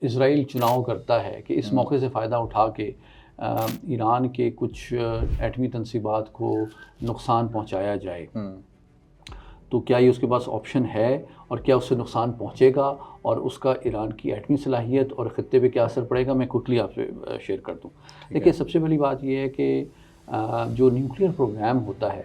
اسرائیل چناؤ کرتا ہے کہ اس موقع سے فائدہ اٹھا کے ایران کے کچھ ایٹمی تنصیبات کو نقصان پہنچایا جائے، تو کیا یہ اس کے پاس آپشن ہے اور کیا اس سے نقصان پہنچے گا اور اس کا ایران کی ایٹمی صلاحیت اور خطے پہ کیا اثر پڑے گا، میں کوئکلی آپ سے شیئر کر دوں۔ دیکھیے، سب سے پہلی بات یہ ہے کہ جو نیوکلیئر پروگرام ہوتا ہے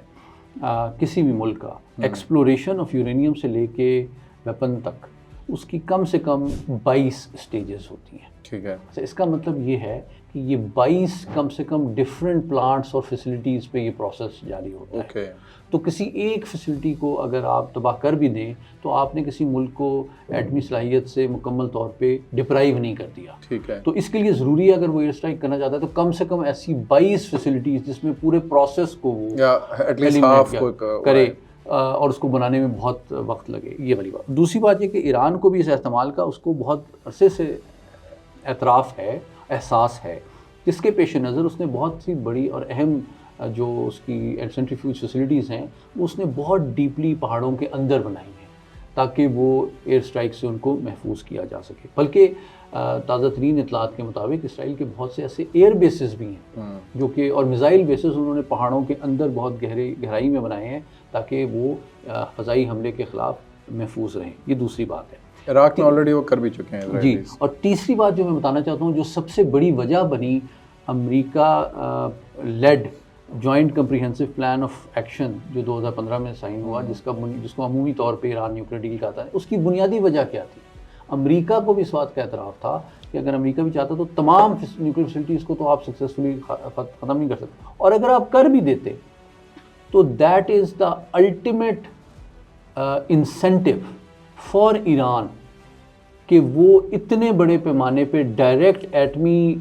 کسی بھی ملک کا، ایکسپلوریشن آف یورینیم سے لے کے ویپن تک، اس کی کم سے کم 22 سٹیجز ہوتی ہیں۔ ٹھیک ہے، اس کا مطلب یہ ہے کہ یہ 22 کم سے کم ڈفرینٹ پلانٹس اور فیسلٹیز پہ یہ پروسیس جاری ہوتا ہے۔ تو کسی ایک فیسلٹی کو اگر آپ تباہ کر بھی دیں تو آپ نے کسی ملک کو ایٹمی صلاحیت سے مکمل طور پہ ڈپرائیو نہیں کر دیا۔ ٹھیک ہے، تو اس کے لیے ضروری ہے اگر وہ ایئر اسٹرائک کرنا چاہتا ہے تو کم سے کم ایسی 22 فیسلٹیز جس میں پورے پروسیس کو وہ کرے اور اس کو بنانے میں بہت وقت لگے، یہ والی بات۔ دوسری بات یہ کہ ایران کو بھی اس احتمال کا اس کو بہت عرصے سے اعتراف ہے، احساس ہے، جس کے پیش نظر اس نے بہت سی بڑی اور اہم جو اس کی سینٹریفیوج فیسلٹیز ہیں وہ اس نے بہت ڈیپلی پہاڑوں کے اندر بنائی ہیں تاکہ وہ ایئر اسٹرائک سے ان کو محفوظ کیا جا سکے۔ بلکہ تازہ ترین اطلاعات کے مطابق اسرائیل کے بہت سے ایسے ایئر بیسز بھی ہیں جو کہ اور میزائل بیسز انہوں نے پہاڑوں کے اندر بہت گہرائی میں بنائے ہیں تاکہ وہ فضائی حملے کے خلاف محفوظ رہیں۔ یہ دوسری بات ہے۔ عراق میں آلریڈی وہ کر بھی چکے ہیں جی، اور تیسری بات جو میں بتانا چاہتا ہوں، جو سب سے بڑی وجہ بنی امریکہ lead joint comprehensive plan of action جو 2015 میں سائن ہوا، جس کو عمومی طور پہ ایران نیوکلیئر ڈیل کہتا ہے، اس کی بنیادی وجہ کیا تھی؟ امریکہ کو بھی اس بات کا اعتراف تھا کہ اگر امریکہ بھی چاہتا تو تمام نیوکلیئر فیسلٹیز کو تو آپ سکسیسفلی ختم نہیں کر سکتے، اور اگر آپ کر بھی دیتے تو that is the ultimate incentive for Iran کہ وہ اتنے بڑے پیمانے پہ ڈائریکٹ ایٹمی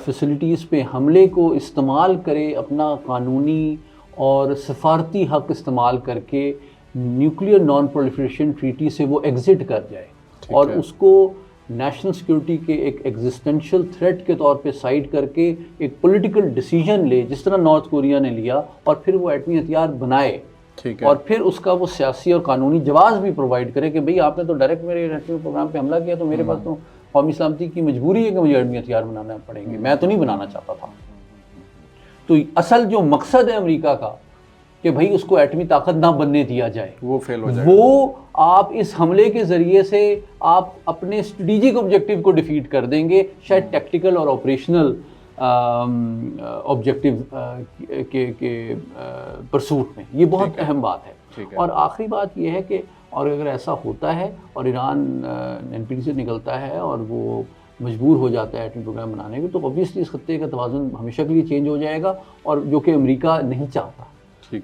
فیسلٹیز پہ حملے کو استعمال کرے، اپنا قانونی اور سفارتی حق استعمال کر کے نیوکلیئر نان پرولیفریشن ٹریٹی سے وہ ایگزٹ کر جائے اور اس کو نیشنل سیکیورٹی کے ایک ایگزسٹینشیل تھریٹ کے طور پہ سائڈ کر کے ایک پولیٹیکل ڈیسیجن لے، جس طرح نارتھ کوریا نے لیا، اور پھر وہ ایٹمی ہتھیار بنائے اور پھر اس کا وہ سیاسی اور قانونی جواز بھی پرووائڈ کرے کہ بھئی آپ نے تو ڈائریکٹ میرے ایٹمی پروگرام پہ حملہ کیا، تو میرے پاس تو قومی سلامتی کی مجبوری ہے کہ مجھے ایٹمی ہتھیار بنانا پڑیں گے، میں تو نہیں بنانا چاہتا تھا۔ تو اصل جو مقصد ہے امریکہ کا کہ بھئی اس کو ایٹمی طاقت نہ بننے دیا جائے، وہ فیل ہو جائے، وہ آپ اس حملے کے ذریعے سے آپ اپنے اسٹریٹجک آبجیکٹیو کو ڈیفیٹ کر دیں گے، شاید ٹیکٹیکل اور آپریشنل آبجیکٹیو کے پرسوٹ میں۔ یہ بہت اہم بات ہے۔ اور آخری بات یہ ہے کہ اور اگر ایسا ہوتا ہے اور ایران این پی ٹی سے نکلتا ہے اور وہ مجبور ہو جاتا ہے ایٹمی پروگرام بنانے کے، تو اوبویسلی اس خطے کا توازن ہمیشہ کے لیے چینج ہو جائے گا، اور جو کہ امریکہ نہیں چاہتا۔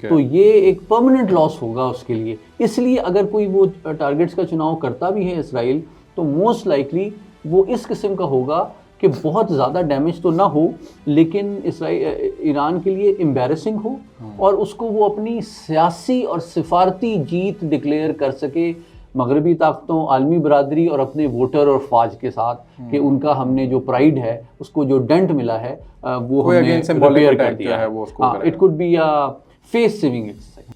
تو یہ ایک پرماننٹ لاس ہوگا اس کے لیے۔ اس لیے اگر کوئی وہ ٹارگٹس کا چناؤ کرتا بھی ہے اسرائیل، تو موسٹ لائکلی وہ اس قسم کا ہوگا کہ بہت زیادہ ڈیمیج تو نہ ہو لیکن ایران کے لیے امبیرسنگ ہو، اور اس کو وہ اپنی سیاسی اور سفارتی جیت ڈکلیئر کر سکے مغربی طاقتوں، عالمی برادری اور اپنے ووٹر اور فوج کے ساتھ، کہ ان کا ہم نے جو پرائیڈ ہے، اس کو جو ڈنٹ ملا ہے، وہ ہم نے ریپیئر کر دیا ہے۔ It could be face saving exercise.